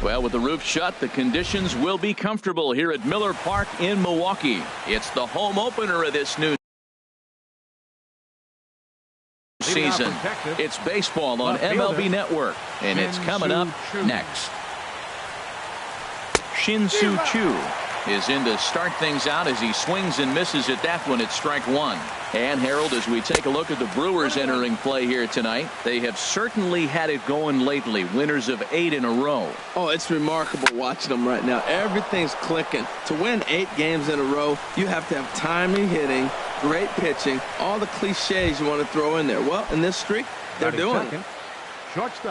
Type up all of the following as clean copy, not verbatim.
Well, with the roof shut, the conditions will be comfortable here at Miller Park in Milwaukee. It's the home opener of this new season. It's baseball on MLB Network, and it's coming up next. Shin-Soo Choo is in to start things out as he swings and misses at that one. It's strike one. And Harold, as we take a look at the Brewers entering play here tonight, they have certainly had it going lately. Winners of 8 in a row. Oh, it's remarkable watching them right now. Everything's clicking. To win 8 games in a row, you have to have timely hitting, great pitching, all the cliches you want to throw in there. Well, in this streak, they're doing it.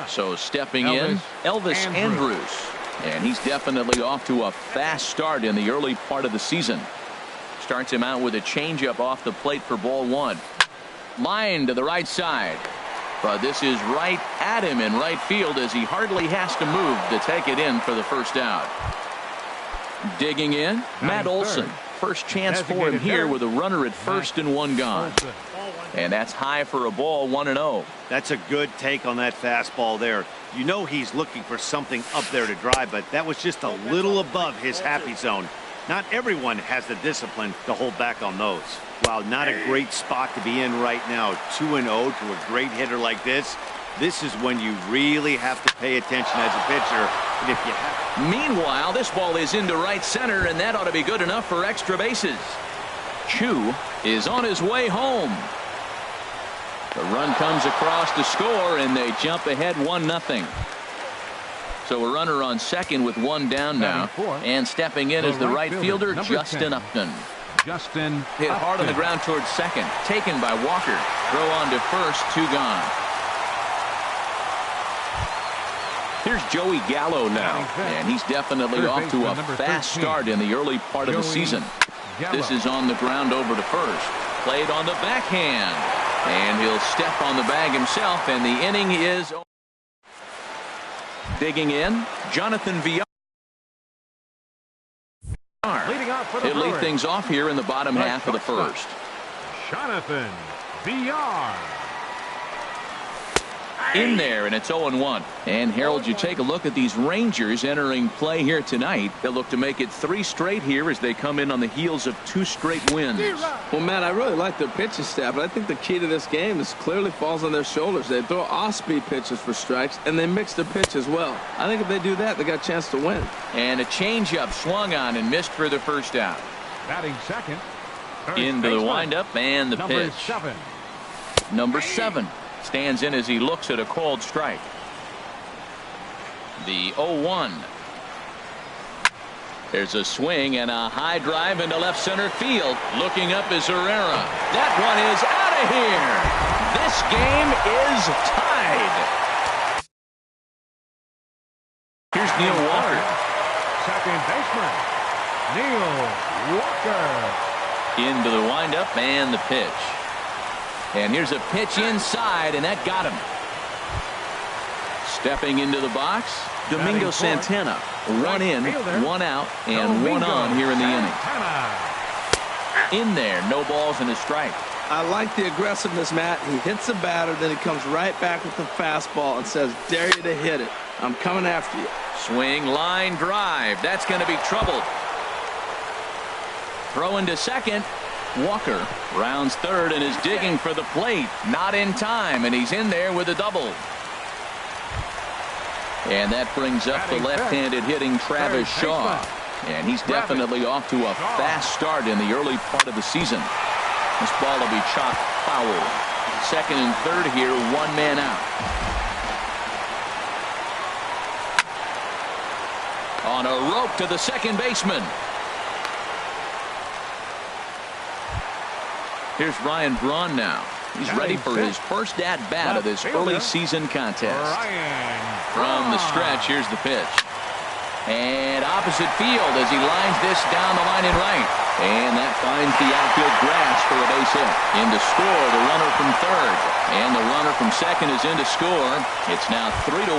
So stepping in, Elvis Andrus. And he's definitely off to a fast start in the early part of the season. Starts him out with a changeup off the plate for ball one. Line to the right side. But this is right at him in right field as he hardly has to move to take it in for the first out. Digging in, Matt Olson. First chance for him here with a runner at first and one gone. And that's high for a ball, 1-0. That's a good take on that fastball there. You know he's looking for something up there to drive, but that was just a little above his happy zone. Not everyone has the discipline to hold back on those. Wow, not a great spot to be in right now. 2-0 to a great hitter like this. This is when you really have to pay attention as a pitcher. And if you have... Meanwhile, this ball is into right center, and that ought to be good enough for extra bases. Choo is on his way home. The run comes across to score, and they jump ahead 1-0. So a runner on second with one down now. And stepping in is the right fielder, Justin Upton. Hit hard on the ground towards second. Taken by Walker. Throw on to first, 2 gone. Here's Joey Gallo now. And he's definitely off to a fast start in the early part of the season. This is on the ground over to first. Played on the backhand. And he'll step on the bag himself, and the inning is over. Digging in, Jonathan Villar. He'll lead things off here in the bottom half of the first. Jonathan Villar. In there, and it's 0-1. And Harold, you take a look at these Rangers entering play here tonight. They'll look to make it 3 straight here as they come in on the heels of 2 straight wins. Well, Matt, I really like their pitching staff, but I think the key to this game is clearly falls on their shoulders. They throw off-speed pitches for strikes, and they mix their pitch as well. I think if they do that, they got a chance to win. And a changeup swung on and missed for the first out. Batting second. Into the windup and the pitch. Number 7. Stands in as he looks at a called strike. The 0-1. There's a swing and a high drive into left center field. Looking up is Herrera. That one is out of here. This game is tied. Here's Neil Walker. Second baseman, Neil Walker. Into the windup and the pitch. And here's a pitch inside, and that got him. Stepping into the box, Domingo Santana. 1 in, 1 out, and 1 on here in the inning. In there, no balls and a strike. I like the aggressiveness, Matt. He hits the batter, then he comes right back with the fastball and says, dare you to hit it. I'm coming after you. Swing, line, drive. That's going to be trouble. Throw into second. Walker rounds third and is digging for the plate. Not in time, and he's in there with a double. And that brings up the left-handed hitting Travis Shaw. And he's definitely off to a fast start in the early part of the season. This ball will be chopped foul. Second and third here, 1 man out. On a rope to the second baseman. Here's Ryan Braun now. He's ready for his first at-bat of this early season contest. From the stretch, here's the pitch. And opposite field as he lines this down the line in right. And that finds the outfield grass for a base hit. In to score, the runner from third. And the runner from second is in to score. It's now 3-1.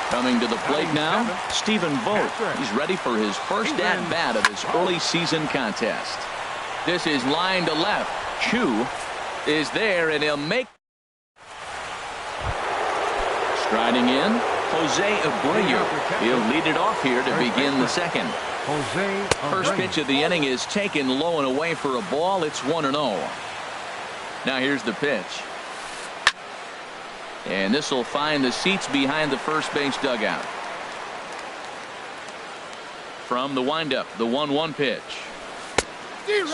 Coming to the plate now, Stephen Vogt. He's ready for his first at-bat of this early season contest. This is line to left. Choo is there, and he'll make. Striding in, Jose Abreu. He'll lead it off here to begin the second. First pitch of the inning is taken low and away for a ball. It's 1-0. Now here's the pitch. And this will find the seats behind the first base dugout. From the windup, the 1-1 pitch.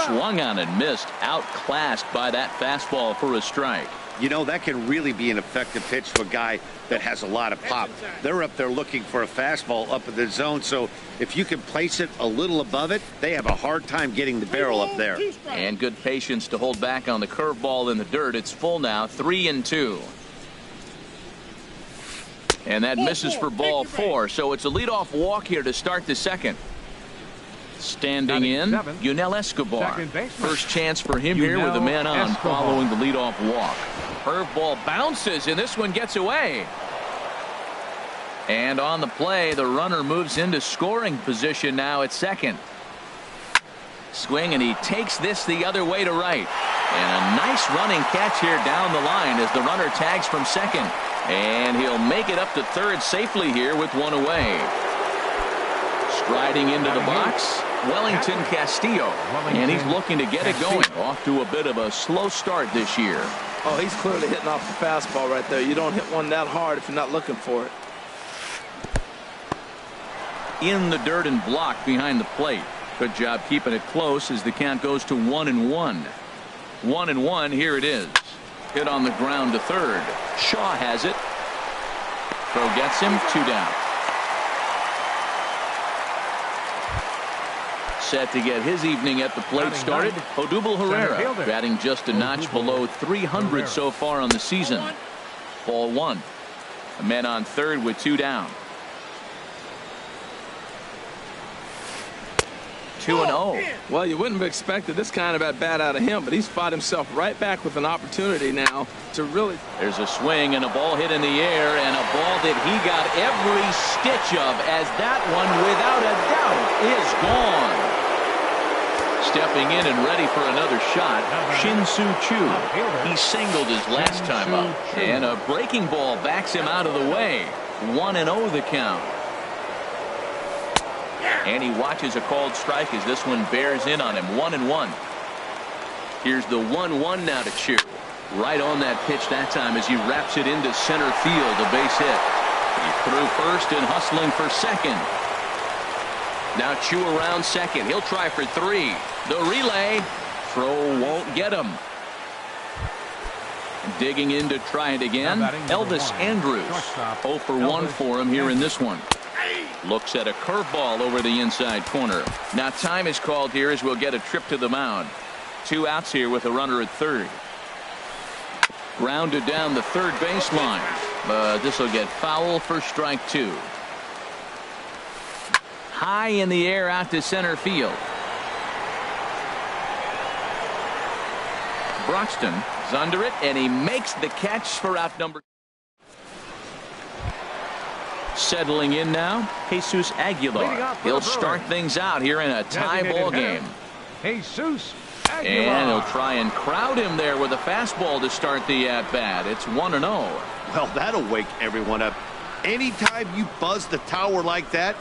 Swung on and missed. Outclassed by that fastball for a strike. You know, that can really be an effective pitch to a guy that has a lot of pop. They're up there looking for a fastball up in the zone, so if you can place it a little above it, they have a hard time getting the barrel up there. And good patience to hold back on the curveball in the dirt. It's full now, 3-2. And that misses for ball 4, so it's a leadoff walk here to start the second. Standing in, Yunel Escobar. First chance for him here with a man on following the leadoff walk. Curveball bounces, and this one gets away. And on the play, the runner moves into scoring position now at second. Swing, and he takes this the other way to right. And a nice running catch here down the line as the runner tags from second. And he'll make it up to third safely here with one away. Striding into the box, Wellington Castillo, and he's looking to get it going. Off to a bit of a slow start this year. Oh, he's clearly hitting off the fastball right there. You don't hit one that hard if you're not looking for it. In the dirt and blocked behind the plate. Good job keeping it close as the count goes to 1-1. 1-1, here it is. Hit on the ground to third. Shaw has it. Throw gets him, 2 down. Set to get his evening at the plate started. Odubel Herrera batting just a notch below 300 so far on the season. Ball 1. A man on third with 2 down. 2-0. Well, you wouldn't have expected this kind of at bat out of him, but he's fought himself right back with an opportunity now to really. There's a swing and a ball hit in the air, and a ball that he got every stitch of, as that one without a doubt is gone. Stepping in and ready for another shot, Shin-Soo Choo. He singled his last time up, and a breaking ball backs him out of the way. 1-0 the count. And he watches a called strike as this one bears in on him. 1-1. Here's the 1-1 now to Choo. Right on that pitch that time as he wraps it into center field. A base hit. He threw first and hustling for second. Now Choo around second. He'll try for 3. The relay. Throw won't get him. Digging in to try it again. Elvis Andrus. 0 for 1 for him here in this one. Looks at a curveball over the inside corner. Now time is called here as we'll get a trip to the mound. 2 outs here with a runner at third. Grounded down the third baseline. But this will get foul for strike 2. High in the air out to center field. Broxton is under it, and he makes the catch for out number. Settling in now, Jesus Aguilar. He'll start things out here in a tie ball game. Jesus Aguilar. And he'll try and crowd him there with a fastball to start the at-bat. It's 1-0. Well, that'll wake everyone up. Anytime you buzz the tower like that,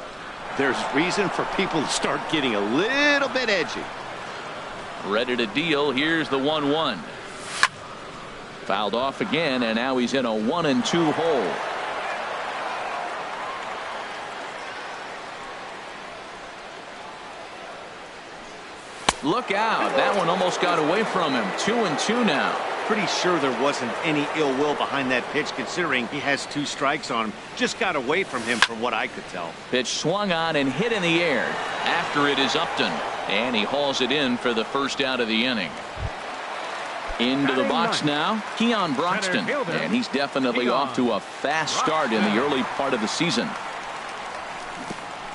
there's reason for people to start getting a little bit edgy. Ready to deal. Here's the 1-1. Fouled off again, and now he's in a 1-2 hole. Look out. That one almost got away from him. 2-2 now. Pretty sure there wasn't any ill will behind that pitch, considering he has 2 strikes on him. Just got away from him from what I could tell. Pitch swung on and hit in the air. After it is Upton, and he hauls it in for the first out of the inning. Into the box now, Keon Broxton, and he's definitely off to a fast start in the early part of the season.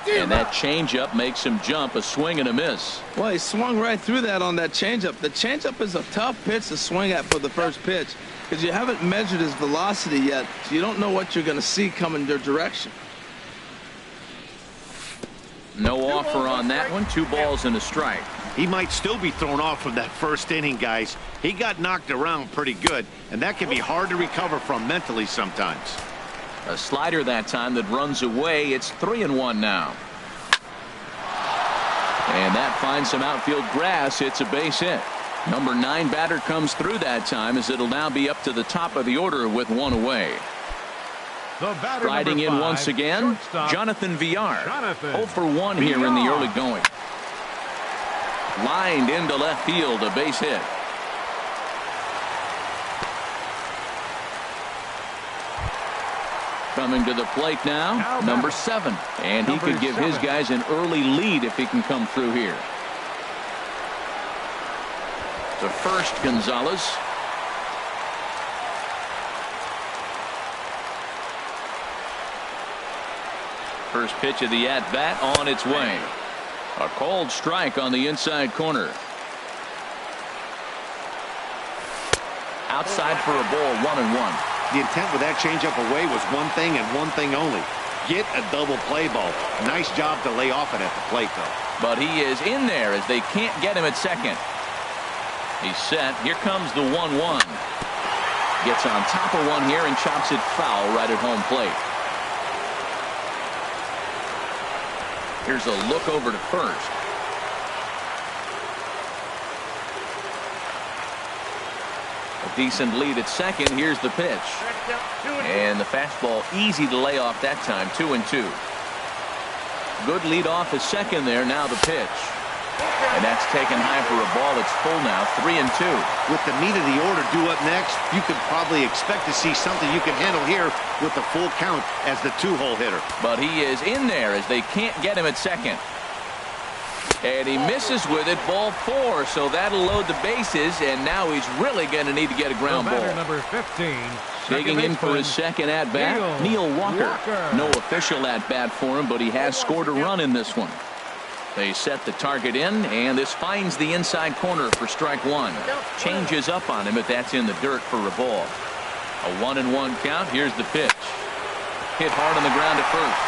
And that changeup makes him jump. A swing and a miss. Well, he swung right through that on that changeup. The changeup is a tough pitch to swing at for the first pitch because you haven't measured his velocity yet, so you don't know what you're going to see coming your direction. No offer on that one. 2 balls and a strike. He might still be thrown off from that first inning, guys. He got knocked around pretty good, and that can be hard to recover from mentally sometimes. A slider that time that runs away. It's 3-1 now. And that finds some outfield grass. It's a base hit. Number 9 batter comes through that time, as it'll now be up to the top of the order with one away. Riding in once again, Jonathan Villar. 0 for 1 here in the early going. Lined into left field, a base hit. Coming to the plate now, number 7. And he could give his guys an early lead if he can come through here. To first, Gonzalez. First pitch of the at-bat on its way. A cold strike on the inside corner. Outside for a ball, 1-1. The intent with that changeup away was one thing and one thing only. Get a double play ball. Nice job to lay off it at the plate, though. But he is in there as they can't get him at second. He's set. Here comes the 1-1. Gets on top of one here and chops it foul right at home plate. Here's a look over to first. A decent lead at second. Here's the pitch. And the fastball easy to lay off that time. 2-2. Good lead off at second there. Now the pitch. And that's taken high for a ball. It's full now. 3-2. With the meat of the order due up next, you could probably expect to see something you can handle here with the full count as the 2-hole hitter. But he is in there as they can't get him at second. And he misses with it. Ball 4. So that'll load the bases. And now he's really going to need to get a ground ball. Number 15. Digging in for his second at-bat, Neil Walker. No official at-bat for him, but he has scored a run in this one. They set the target in, and this finds the inside corner for strike 1. Changes up on him, but that's in the dirt for a ball. A 1-1 count. Here's the pitch. Hit hard on the ground at first.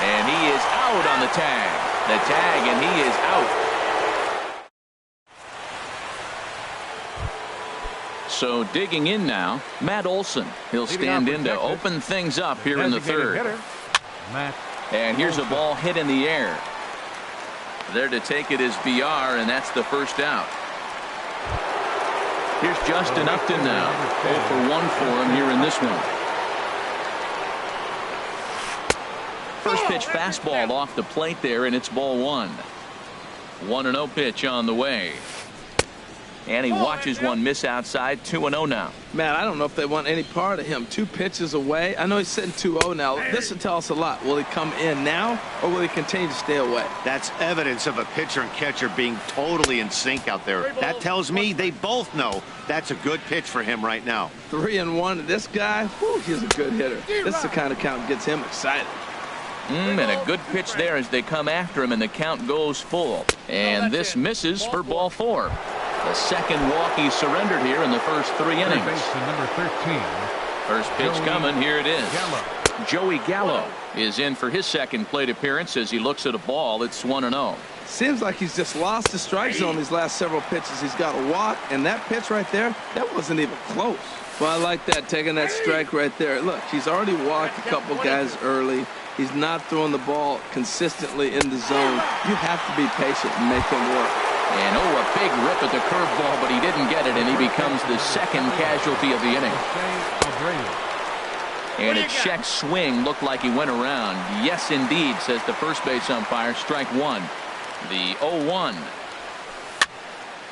And he is out on the tag. The tag, and he is out. So digging in now, Matt Olson. He'll stand in to open things up here in the third. And here's a ball hit in the air. There to take it is Villar, and that's the first out. Here's Justin Upton now. 0 for 1 for him here in this one. First pitch fastball off the plate there, and it's ball 1. 1-0 pitch on the way. And he watches one miss outside. 2-0 now. Man, I don't know if they want any part of him. 2 pitches away. I know he's sitting 2-0 now. This will tell us a lot. Will he come in now, or will he continue to stay away? That's evidence of a pitcher and catcher being totally in sync out there. That tells me they both know that's a good pitch for him right now. 3-1. This guy, whew, he's a good hitter. This is the kind of count that gets him excited. And a good pitch there as they come after him, and the count goes full. And this misses for ball 4. The second walk he surrendered here in the first 3 innings. Number 13. First pitch coming. Here it is. Joey Gallo is in for his second plate appearance as he looks at a ball. It's 1-0. Seems like he's just lost the strike zone these last several pitches. He's got a walk, and that pitch right there, that wasn't even close. Well, I like that, taking that strike right there. Look, he's already walked a couple guys early. He's not throwing the ball consistently in the zone. You have to be patient and make him work. And a big rip at the curveball, but he didn't get it, and he becomes the second casualty of the inning. And a check swing looked like he went around. Yes, indeed, says the first base umpire. Strike 1. The 0-1.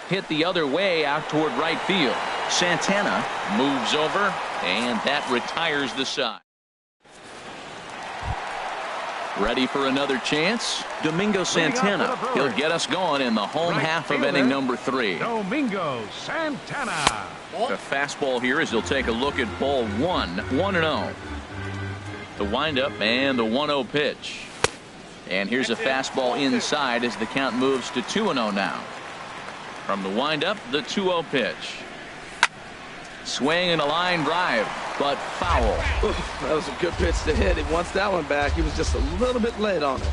Hit the other way out toward right field. Santana moves over, and that retires the side. Ready for another chance? Domingo Santana. He'll get us going in the home half of inning number 3. Domingo Santana. The fastball here as he'll take a look at ball 1. 1-0. The windup and the 1-0 pitch. And here's a fastball inside as the count moves to 2-0 now. From the windup, the 2-0 pitch. Swing and a line drive, but foul. Oof, that was a good pitch to hit. He wants that one back. He was just a little bit late on it.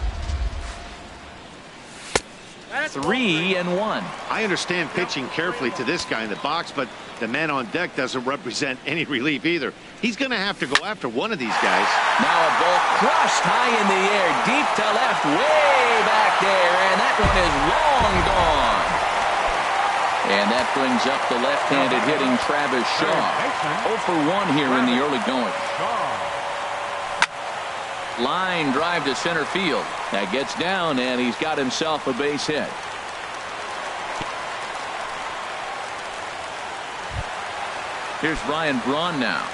3-1. I understand pitching carefully to this guy in the box, but the man on deck doesn't represent any relief either. He's going to have to go after one of these guys. Now a ball crushed high in the air, deep to left, way back there, and that one is long gone. And that brings up the left-handed hitting Travis Shaw. 0 for 1 here in the early going. Line drive to center field. That gets down, and he's got himself a base hit. Here's Ryan Braun now.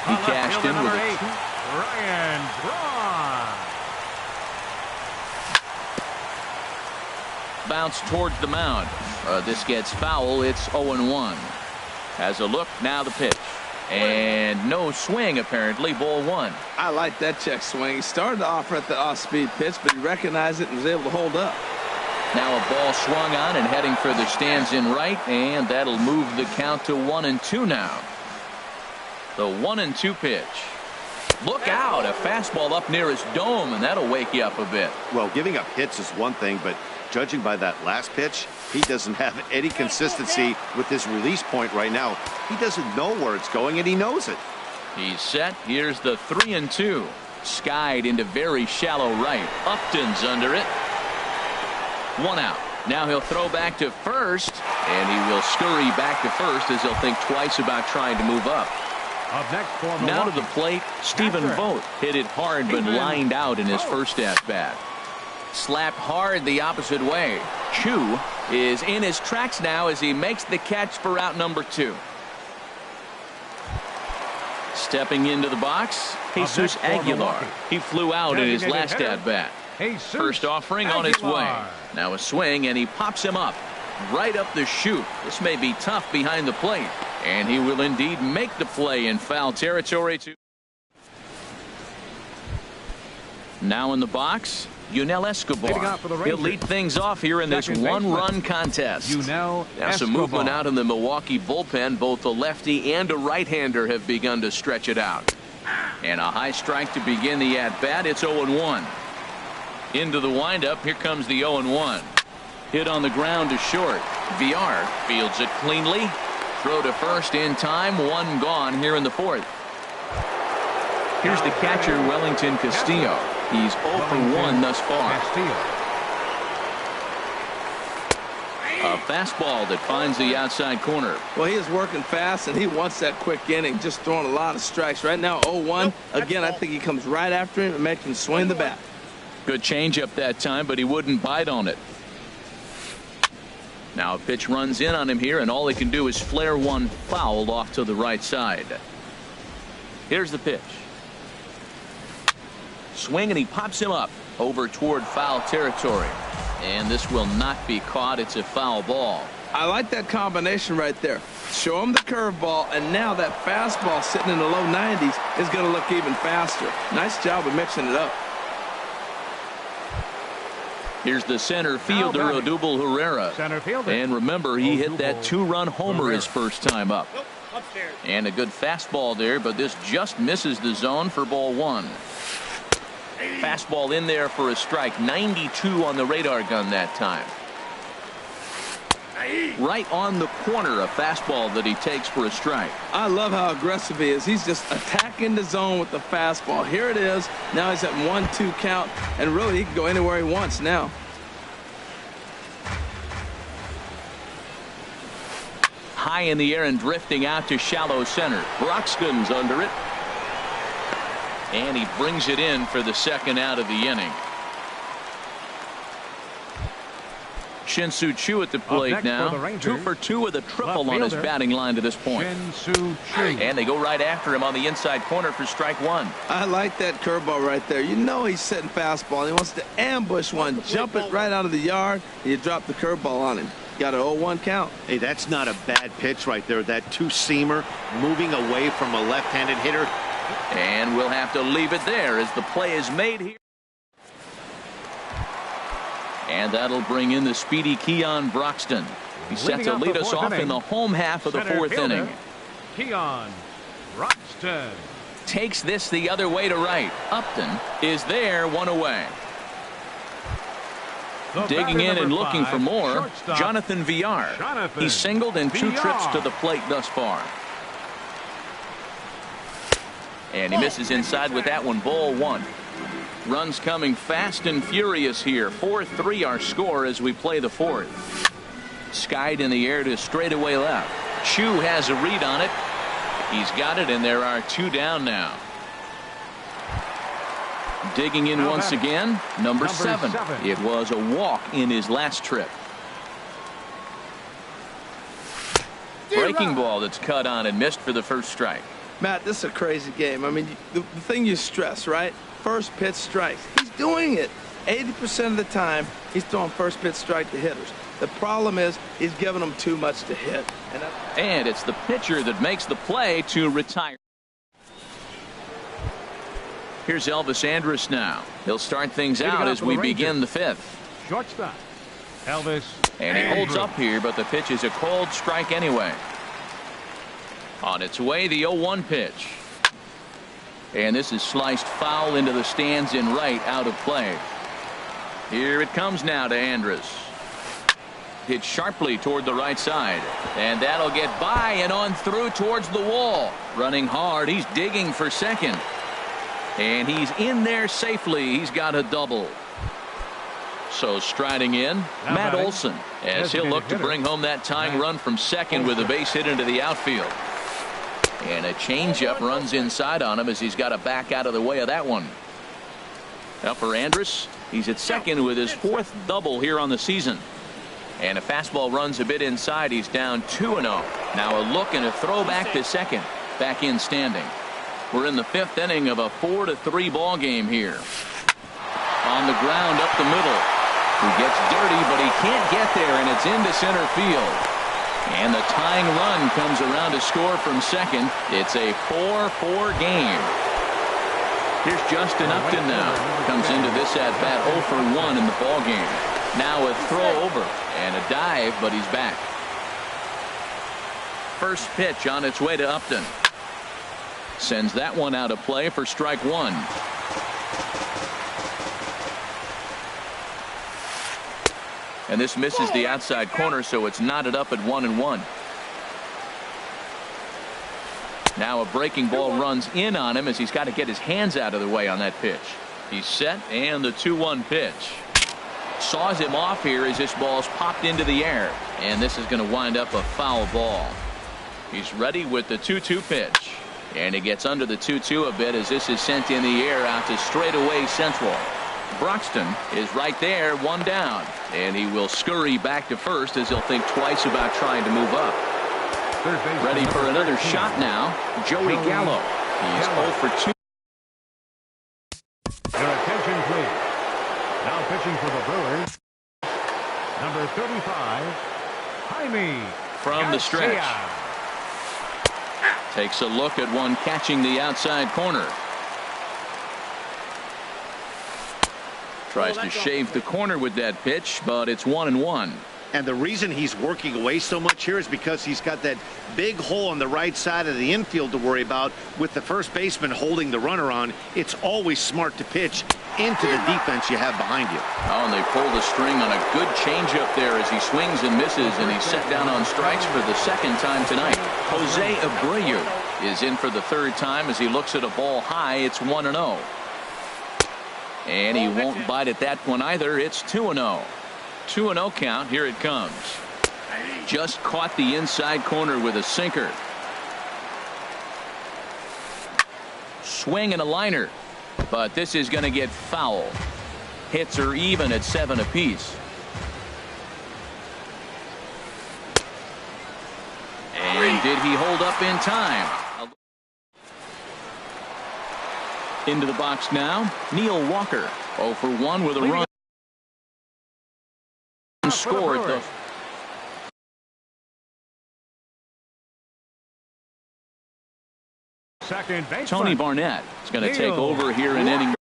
He cashed in with it. Ryan Braun. Bounce towards the mound. This gets foul. It's 0-1. Has a look. Now the pitch. And no swing, apparently. Ball 1. I like that check swing. He started off at the off-speed pitch, but he recognized it and was able to hold up. Now a ball swung on and heading for the stands in right, and that'll move the count to 1-2 now. The 1-2 pitch. Look out, a fastball up near his dome, and that'll wake you up a bit. Well, giving up hits is one thing, but judging by that last pitch, he doesn't have any consistency with his release point right now. He doesn't know where it's going, and he knows it. He's set. Here's the 3-2. Skied into very shallow right. Upton's under it. 1 out. Now he'll throw back to first, and he will scurry back to first as he'll think twice about trying to move up. Up next for Now to the plate, Stephen Vogt hit it hard but lined out in his first at-bat. Slapped hard the opposite way. Chu is in his tracks now as he makes the catch for out number 2. Stepping into the box, Jesus Aguilar. He flew out in his last at-bat. First offering on its way. Now a swing, and he pops him up. Right up the chute. This may be tough behind the plate. And he will indeed make the play in foul territory. Now in the box, Yunel Escobar. He'll lead things off here in this one-run contest. Now some movement out in the Milwaukee bullpen. Both a lefty and a right-hander have begun to stretch it out. And a high strike to begin the at-bat. It's 0-1. Into the windup. Here comes the 0-1. Hit on the ground to short. VR fields it cleanly. Throw to first in time. 1 gone here in the 4th. Here's the catcher, Wellington Castillo. He's 0 for 1 thus far. A fastball that finds the outside corner. Well, he is working fast, and he wants that quick inning, just throwing a lot of strikes. Right now, 0-1. Again, I think he comes right after him and makes him swing the bat. Good changeup that time, but he wouldn't bite on it. Now a pitch runs in on him here, and all he can do is flare one foul off to the right side. Here's the pitch. Swing, and he pops him up over toward foul territory. And this will not be caught. It's a foul ball. I like that combination right there. Show him the curveball, and now that fastball sitting in the low 90s is going to look even faster. Nice job of mixing it up. Here's the center fielder, Odubel Herrera. And remember, he hit that 2-run homer his first time up. And a good fastball there, but this just misses the zone for ball 1. Fastball in there for a strike. 92 on the radar gun that time. Right on the corner, a fastball that he takes for a strike. I love how aggressive he is. He's just attacking the zone with the fastball. Here it is. Now he's at 1-2 count, and really he can go anywhere he wants now. High in the air and drifting out to shallow center. Broxton's under it. And he brings it in for the second out of the inning. Shin-Soo Choo at the plate now. 2 for 2 with a triple on his batting line to this point. And they go right after him on the inside corner for strike 1. I like that curveball right there. You know he's setting fastball. He wants to ambush one, jump it right out of the yard, and you drop the curveball on him. Got an 0-1 count. Hey, that's not a bad pitch right there. That two-seamer moving away from a left-handed hitter. And we'll have to leave it there as the play is made here. And that'll bring in the speedy Keon Broxton. He's set to lead us off in the home half of the 4th inning. Keon Broxton. takes this the other way to right. Upton is there, one away. Digging in and looking for more, Jonathan Villar. He's singled in 2 trips to the plate thus far. And he misses inside with that one, ball 1. Runs coming fast and furious here. 4-3 our score as we play the 4th. Skied in the air to straightaway left. Chu has a read on it. He's got it, and there are 2 down now. Digging in once again, number 7. It was a walk in his last trip. Breaking ball that's cut on and missed for the first strike. Matt, this is a crazy game. I mean, the thing you stress, right? First pitch strikes. He's doing it. 80% of the time, he's throwing first pitch strike to hitters. The problem is he's giving them too much to hit. And it's the pitcher that makes the play to retire. Here's Elvis Andrus now. He'll start things out as we begin the 5th. Shortstop, Elvis. And he holds up here, but the pitch is a cold strike anyway. On its way, the 0-1 pitch. And this is sliced foul into the stands in right, out of play. Here it comes now to Andrus. Hit sharply toward the right side. And that'll get by and on through towards the wall. Running hard. He's digging for second. And he's in there safely. He's got a double. So striding in, Matt Olson, as he'll look to bring home that tying run from second with a base hit into the outfield. And a changeup runs inside on him as he's got to back out of the way of that one. Now for Andrus, he's at second with his 4th double here on the season. And a fastball runs a bit inside. He's down 2-0. Now a look and a throw back to second. Back in standing. We're in the 5th inning of a 4-3 ball game here. On the ground up the middle. He gets dirty, but he can't get there, and it's into center field. And the tying run comes around to score from second. It's a 4-4 game. Here's Justin Upton now. Comes into this at-bat 0 for 1 in the ball game. Now a throw over and a dive, but he's back. First pitch on its way to Upton. Sends that one out of play for strike 1. And this misses the outside corner, so it's knotted up at 1-1. Now a breaking ball runs in on him as he's got to get his hands out of the way on that pitch. He's set, and the 2-1 pitch. Saws him off here as this ball's popped into the air. And this is going to wind up a foul ball. He's ready with the 2-2 pitch. And he gets under the 2-2 a bit as this is sent in the air out to straightaway central. Broxton is right there, 1 down. And he will scurry back to first as he'll think twice about trying to move up. Ready for another shot now, Joey Gallo. He's 0 for 2. Your attention, please. Now pitching for the Brewers, number 35, Jaime from the stretch. Takes a look at one catching the outside corner. Tries to shave the corner with that pitch, but it's 1-1. And the reason he's working away so much here is because he's got that big hole on the right side of the infield to worry about with the first baseman holding the runner on. It's always smart to pitch into the defense you have behind you. Oh, and they pulled the string on a good changeup there as he swings and misses, and he's set down on strikes for the 2nd time tonight. Jose Abreu is in for the 3rd time as he looks at a ball high. It's 1-0. And he won't bite at that one either. It's 2-0. 2-0 count. Here it comes. Just caught the inside corner with a sinker. Swing and a liner. But this is going to get foul. Hits are even at 7 apiece. And did he hold up in time? Into the box now, Neil Walker. 0 for 1 with a run. Scored the second baseman. Tony Barnett is going to take over here in inning.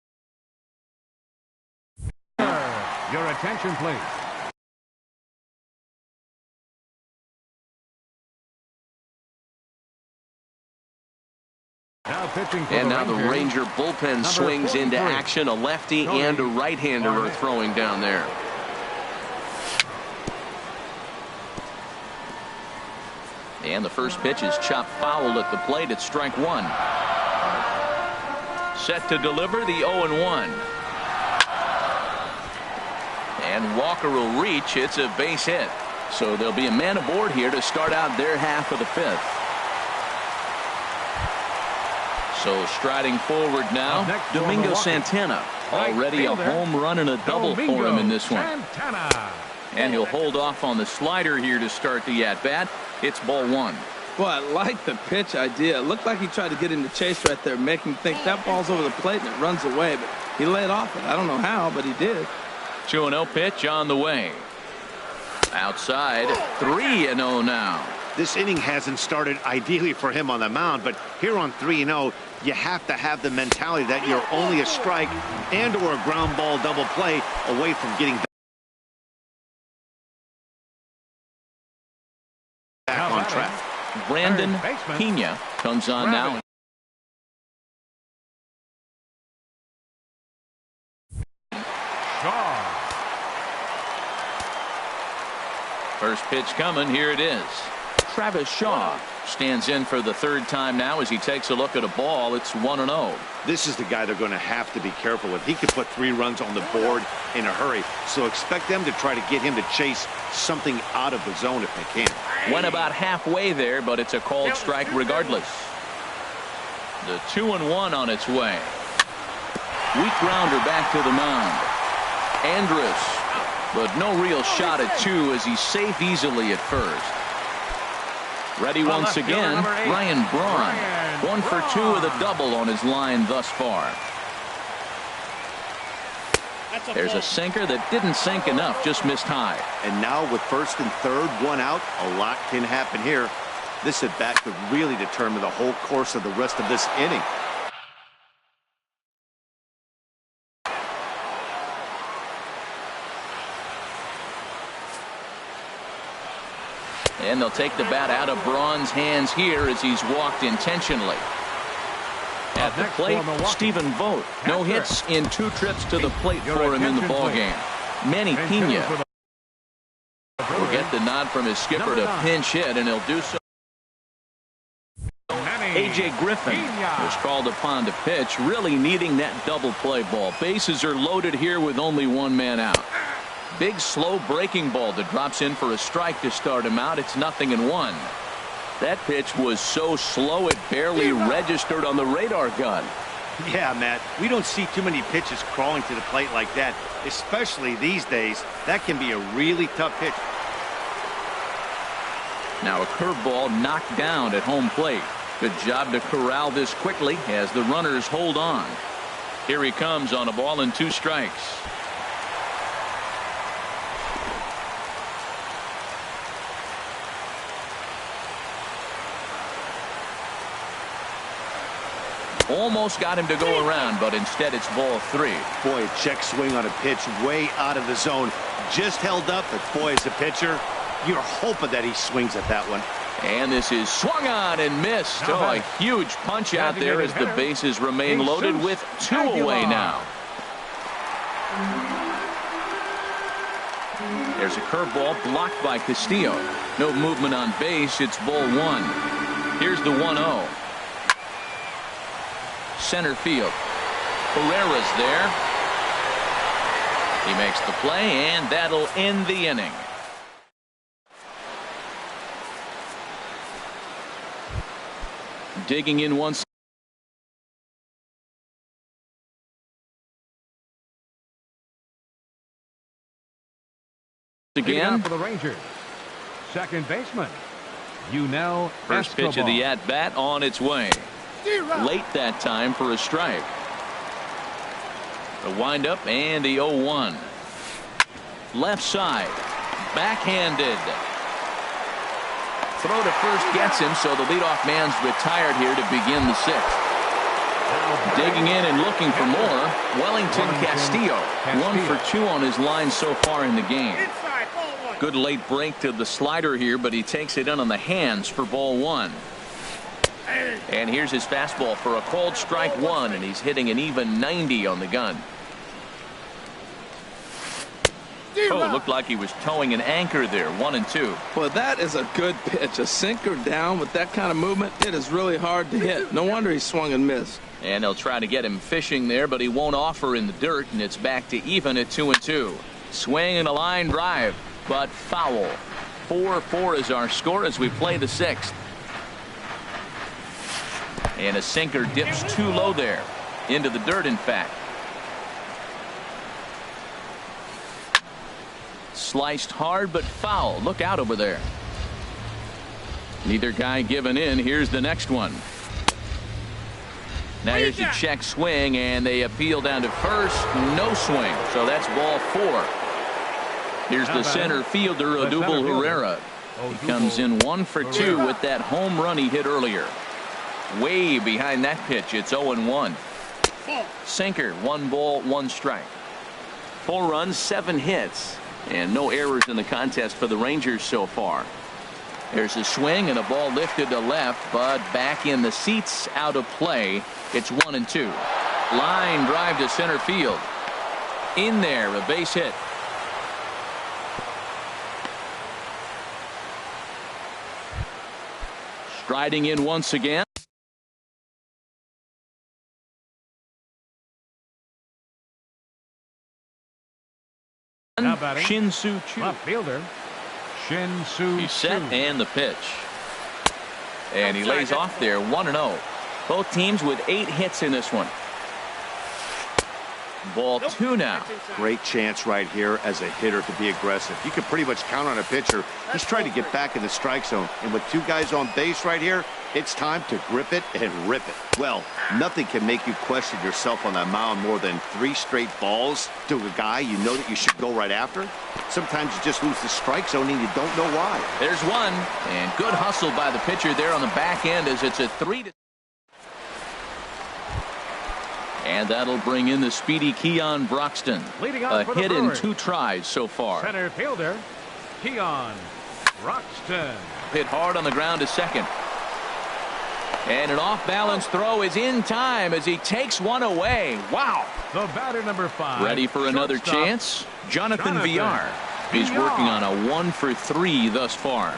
Your attention, please. Now pitching for And now the Rangers, Ranger bullpen swings 43. into action. A lefty and a right-hander are throwing down there. And the first pitch is chopped foul at the plate. It's strike one. Set to deliver the 0-1. And Walker will reach. It's a base hit. So there'll be a man aboard here to start out their half of the fifth. So striding forward now, Domingo Santana. Already a home run and a double for him in this one. And he'll hold off on the slider here to start the at-bat. It's ball one. Boy, I like the pitch idea. It looked like he tried to get in the chase right there, make him think that ball's over the plate and it runs away. But he laid off it. I don't know how, but he did. 2-0 pitch on the way. Outside, 3-0 now. This inning hasn't started ideally for him on the mound, but here on 3-0, you have to have the mentality that you're only a strike and or a ground ball double play away from getting back on track. Brandon Pena comes on now. First pitch coming. Here it is. Travis Shaw stands in for the third time now as he takes a look at a ball. It's 1-0. This is the guy they're going to have to be careful with. He can put 3 runs on the board in a hurry, so expect them to try to get him to chase something out of the zone if they can. Went about halfway there, but it's a called strike regardless. The 2-1 on its way. Weak grounder back to the mound. Andrus, but no real shot at 2 as he's safe easily at first. Ready once again, Ryan Braun. 1 for 2 with a double on his line thus far. There's a sinker that didn't sink enough, just missed high. And now with first and third, 1 out, a lot can happen here. This at bat could really determine the whole course of the rest of this inning. And they'll take the bat out of Braun's hands here as he's walked intentionally. At the plate, Stephen Vogt. No hits in 2 trips to the plate for him in the ballgame. Manny Pena will get the nod from his skipper to pinch hit, and he'll do so. A.J. Griffin was called upon to pitch, really needing that double play ball. Bases are loaded here with only 1 man out. Big slow breaking ball that drops in for a strike to start him out. It's 0-1. That pitch was so slow it barely registered on the radar gun. Yeah, Matt, we don't see too many pitches crawling to the plate like that, especially these days. That can be a really tough pitch. Now a curveball knocked down at home plate. Good job to corral this quickly as the runners hold on. Here he comes on a ball and 2 strikes. Almost got him to go around, but instead it's ball 3. Boy, a check swing on a pitch way out of the zone. Just held up, but boy, as a pitcher, you're hoping that he swings at that one. And this is swung on and missed. Oh, a huge punch out there as the bases remain loaded with 2 away now. There's a curveball blocked by Castillo. No movement on base. It's ball 1. Here's the 1-0. Center field. Herrera's there. He makes the play, and that'll end the inning. Digging in once again for the Rangers. Second baseman, first pitch of the at-bat on its way. Late that time for a strike. The windup and the 0-1. Left side. Backhanded. Throw to first gets him, so the leadoff man's retired here to begin the 6th. Digging in and looking for more, Wellington Castillo. 1 for 2 on his line so far in the game. Good late break to the slider here, but he takes it in on the hands for ball 1. And here's his fastball for a called strike one, and he's hitting an even 90 on the gun. Oh, it looked like he was towing an anchor there. 1-2. Well, that is a good pitch. A sinker down with that kind of movement, it is really hard to hit. No wonder he swung and missed. And they'll try to get him fishing there, but he won't offer in the dirt, and it's back to even at 2-2. Swing and a line drive, but foul. 4-4 is our score as we play the sixth. And a sinker dips too low there. Into the dirt, in fact. Sliced hard, but foul. Look out over there. Neither guy giving in. Here's the next one. Now here's a check swing, and they appeal down to first. No swing. So that's ball 4. Here's the center fielder, Odubel Herrera. He comes in 1 for 2 with that home run he hit earlier. Way behind that pitch. It's 0-1. Sinker. 1 ball, 1 strike. 4 runs, 7 hits. And no errors in the contest for the Rangers so far. There's a swing and a ball lifted to left, but back in the seats, out of play. It's 1-2. Line drive to center field. In there, a base hit. Striding in once again. Shin-Soo Choo. Left fielder, Shin-Soo Choo. He's set and the pitch. And he lays off there 1-0. Both teams with 8 hits in this one. Ball 2 now. Great chance right here as a hitter to be aggressive. You can pretty much count on a pitcher. He's trying to get back in the strike zone. And with 2 guys on base right here, it's time to grip it and rip it. Well, nothing can make you question yourself on that mound more than 3 straight balls to a guy you know that you should go right after. Sometimes you just lose the strike zone and you don't know why. There's one. And good hustle by the pitcher there on the back end as it's a 3-2. And that'll bring in the speedy Keon Broxton. A hit in 2 tries so far. Center fielder, Keon Broxton. Hit hard on the ground to second. And an off-balance throw is in time as he takes one away. Wow. The batter, number 5. Ready for another chance? Jonathan Villar. He's working on a 1 for 3 thus far.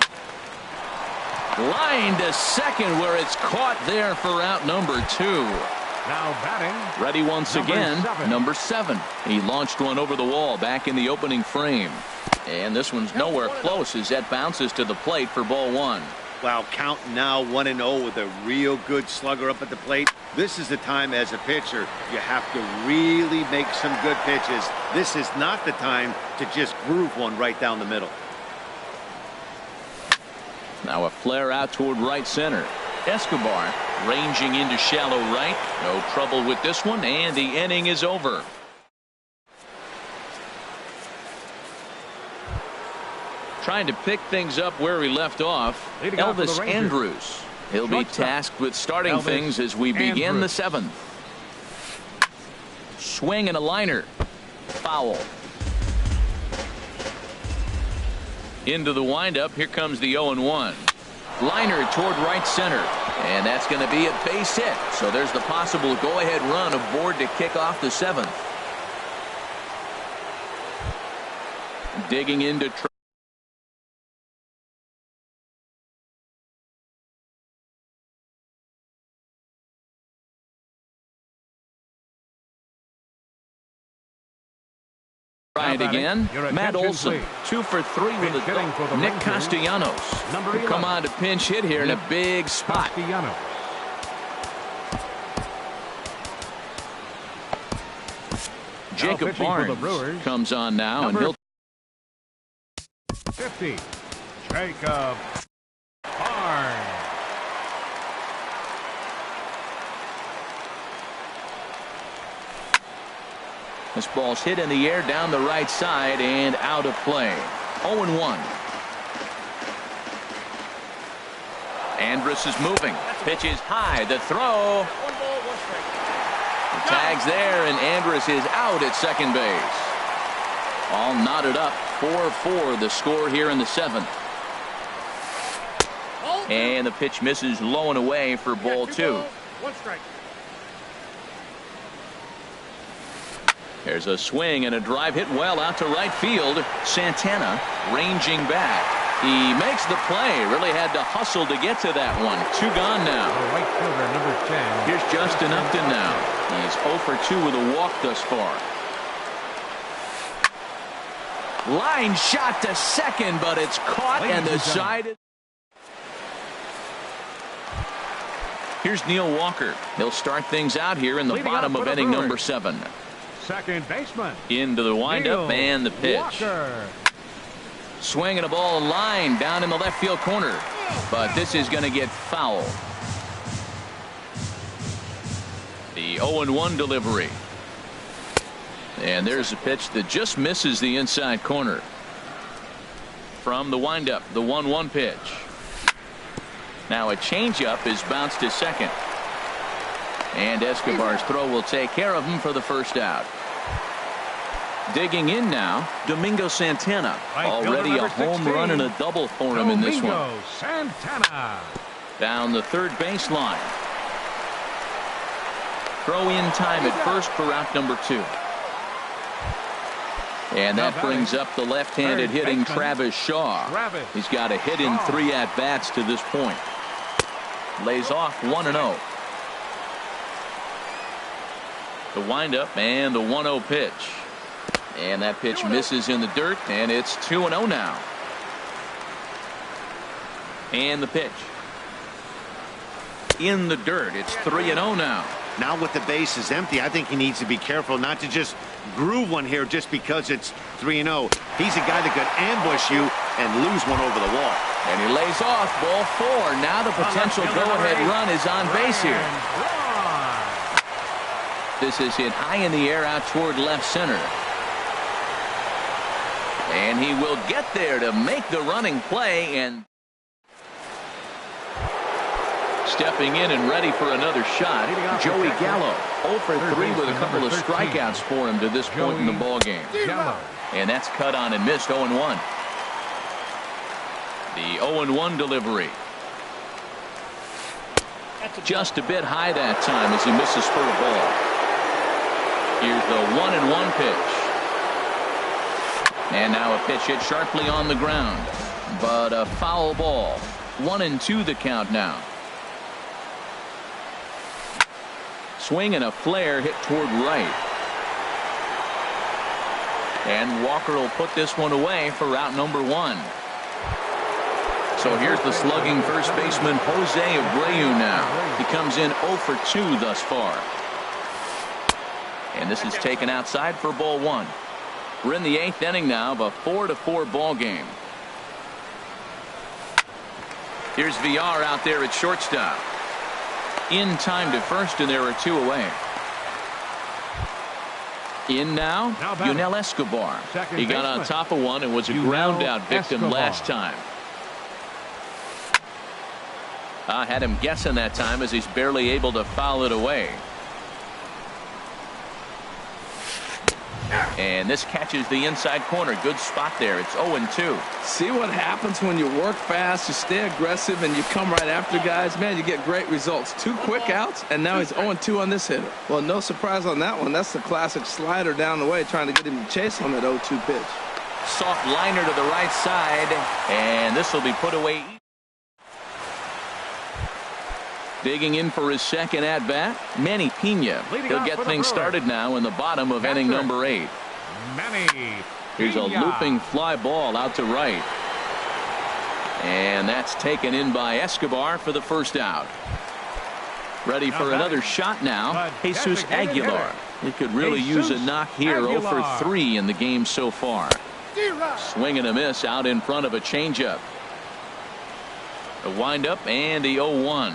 Line to second where it's caught there for out number 2. Now batting. Ready once again, number 7. He launched one over the wall back in the opening frame. And this one's nowhere close as that bounces to the plate for ball 1. Wow, count now 1-0 with a real good slugger up at the plate. This is the time as a pitcher you have to really make some good pitches. This is not the time to just groove one right down the middle. Now a flare out toward right center. Escobar ranging into shallow right. No trouble with this one, and the inning is over. Trying to pick things up where we left off, Elvis Andrus. He'll be tasked with starting things as we begin the 7th. Swing and a liner. Foul. Into the windup. Here comes the 0-1. Liner toward right center. And that's going to be a base hit. So there's the possible go-ahead run aboard to kick off the 7th. Digging into try it again. Matt Olson, 2 for 3 with a double. Nick Castellanos will come on to pinch hit here in a big spot. Jacob Barnes comes on now, and he'll 50. Jacob Barnes. This ball's hit in the air down the right side and out of play. 0-1. Andrus is moving. Pitch is high. The throw. The tag's there, and Andrus is out at second base. All knotted up. 4-4 the score here in the 7th. And the pitch misses low and away for ball 2. 1 strike. There's a swing and a drive hit well out to right field. Santana ranging back. He makes the play. Really had to hustle to get to that one. 2 gone now. The right fielder, number 10. Here's Justin Upton now. He's 0 for 2 with a walk thus far. Line shot to second, but it's caught and the side. Here's Neil Walker. He'll start things out here in the bottom of inning number 7. Second baseman. Into the windup and the pitch. Walker. Swinging a ball line down in the left field corner. But this is going to get foul. The 0-1 delivery. And there's a pitch that just misses the inside corner. From the windup, the 1-1 pitch. Now a changeup is bounced to second. And Escobar's throw will take care of him for the first out. Digging in now, Domingo Santana. Already a home run and a double for him in this one. Domingo Santana. Down the third baseline. Throw in time at first for out number 2. And that brings up the left-handed hitting Travis Shaw. He's got a hit in 3 at-bats to this point. Lays off 1-0. The windup and the 1-0 pitch. And that pitch misses in the dirt, and it's 2-0 now. And the pitch. In the dirt, it's 3-0 now. Now with the base is empty, I think he needs to be careful not to just groove one here just because it's 3-0. He's a guy that could ambush you and lose one over the wall. And he lays off ball 4. Now the potential go-ahead run is on base here. This is hit high in the air out toward left center. And he will get there to make the running play. And stepping in and ready for another shot, Joey Gallo. 0 for 3 with a couple of strikeouts for him to this point in the ballgame. And that's cut on and missed 0-1. The 0-1 delivery. Just a bit high that time as he misses for a ball. Here's the 1-1 pitch. And now a pitch hit sharply on the ground. But a foul ball. 1-2 the count now. Swing and a flare hit toward right. And Walker will put this one away for out number 1. So here's the slugging first baseman Jose Abreu now. He comes in 0 for 2 thus far. And this is taken outside for ball 1. We're in the 8th inning now of a 4-4 ball game. Here's Villar out there at shortstop. In time to first, and there are 2 away. In now, Yunel Escobar. He got on top of one and was a ground out victim last time. I had him guessing that time as he's barely able to foul it away. And this catches the inside corner. Good spot there. It's 0-2. See what happens when you work fast, you stay aggressive, and you come right after guys. Man, you get great results. 2 quick outs, and now he's 0-2 on this hitter. Well, no surprise on that one. That's the classic slider down the way, trying to get him to chase on that 0-2 pitch. Soft liner to the right side, and this will be put away. Digging in for his second at-bat, Manny Pena. He'll get things started now in the bottom of inning number 8. Here's a looping fly ball out to right. And that's taken in by Escobar for the first out. Ready for another shot now, Jesus Aguilar. He could really use a knock here. 0 for 3 in the game so far. Swing and a miss out in front of a changeup. A windup and the 0-1.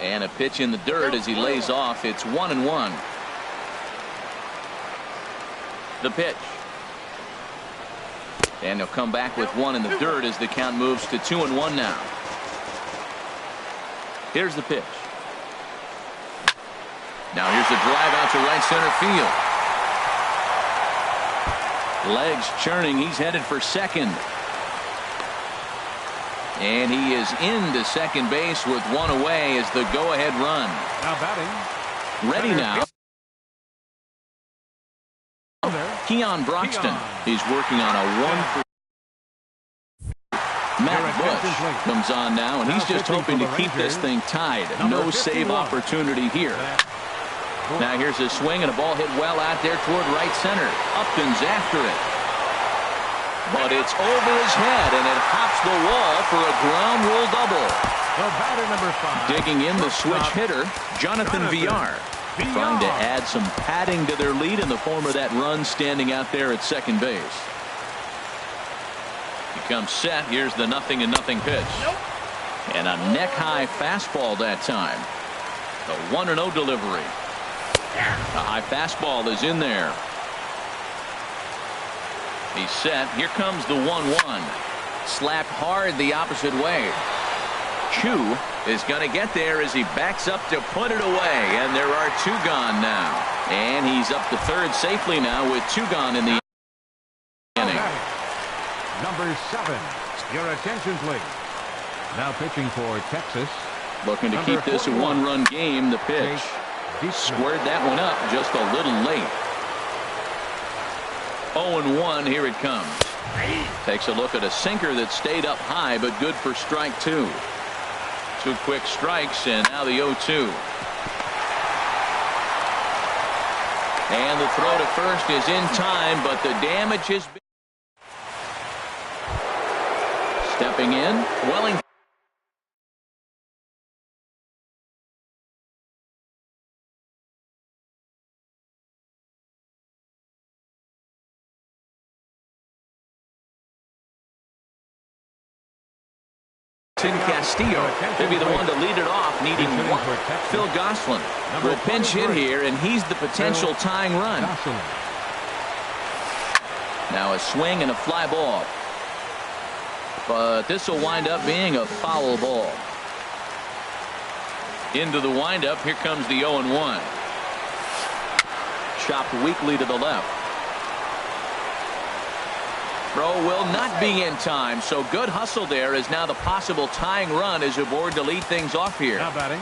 And a pitch in the dirt as he lays off. It's 1-1. The pitch. And he'll come back with 1 in the dirt as the count moves to 2-1 now. Here's the pitch. Now here's the drive out to right center field. Legs churning. He's headed for second. And he is into second base with one away as the go-ahead run. Now batting. Ready now. Keon Broxton is working on a 1-for. Matt Bush comes on now, and he's just hoping to keep this thing tied. No save opportunity here. Now here's a swing, and a ball hit well out there toward right center. Upton's after it. But it's over his head, and it hops the wall for a ground rule double. The batter, number 5. Digging in, the switch hitter, Jonathan Villar. Trying to add some padding to their lead in the form of that run standing out there at second base. He comes set. Here's the 0-0 pitch. And a neck-high fastball that time. The 1-0 delivery. The high fastball is in there. He's set. Here comes the 1-1. Slapped hard the opposite way. Chu is going to get there as he backs up to put it away. And there are 2 gone now. And he's up to third safely now with 2 gone in the inning. Number 7. Your attention, please. Now pitching for Texas. Looking to keep this a 1-run game. The pitch. Squared that one up just a little late. 0-1. Here it comes. Takes a look at a sinker that stayed up high, but good for strike 2. 2 quick strikes, and now the 0-2. And the throw to first is in time, but the damage has been. Stepping in, Wellington. Castillo will be the one to lead it off, needing one. Phil Gosselin will pinch hit here, and he's the potential tying run. Now a swing and a fly ball. But this will wind up being a foul ball. Into the windup, here comes the 0-1. Chopped weakly to the left. Throw will not be in time, so good hustle there as now the possible tying run is aboard to lead things off here. Now batting,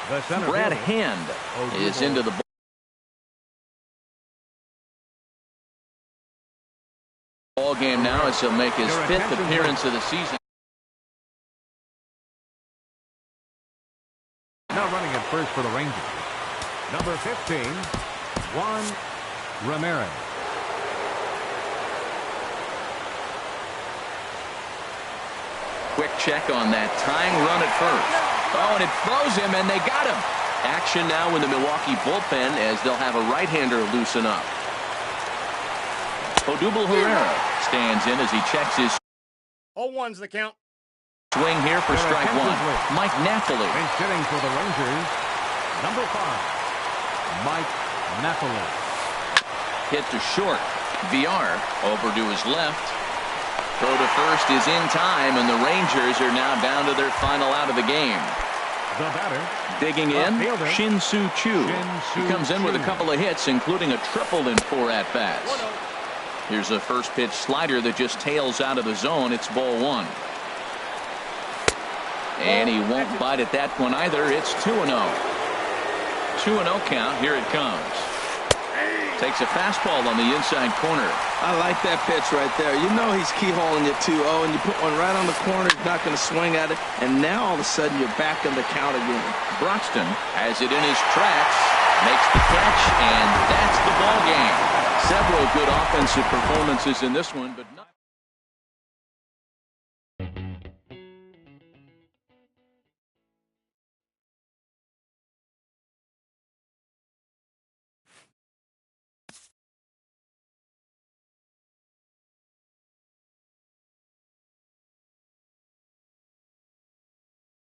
the center Brad fielder. Hand is into the ball game now as he'll make his 5th appearance of the season. Now running at first for the Rangers. Number 15, Juan Ramirez. Quick check on that tying run at first. Oh, and it throws him, and they got him. Action now in the Milwaukee bullpen as they'll have a right-hander loosen up. Odubel Herrera stands in as he checks his 0-1's the count. swing here for strike 1. Mike Napoli. And sitting for the Rangers, number 5, Mike Napoli. Hit to short. VR over to his left. Throw to first is in time, and the Rangers are now down to their final out of the game. The batter. Digging in, Shin-Soo Choo. He comes in with a couple of hits, including a triple in 4 at-bats. Here's a first pitch slider that just tails out of the zone. It's ball 1. And he won't bite at that one either. It's 2-0. 2-0 count. Here it comes. Takes a fastball on the inside corner. I like that pitch right there. You know he's keyholing you 2-0, and you put one right on the corner. He's not going to swing at it. And now all of a sudden you're back in the count again. Broxton has it in his tracks, makes the catch, and that's the ball game. Several good offensive performances in this one, but not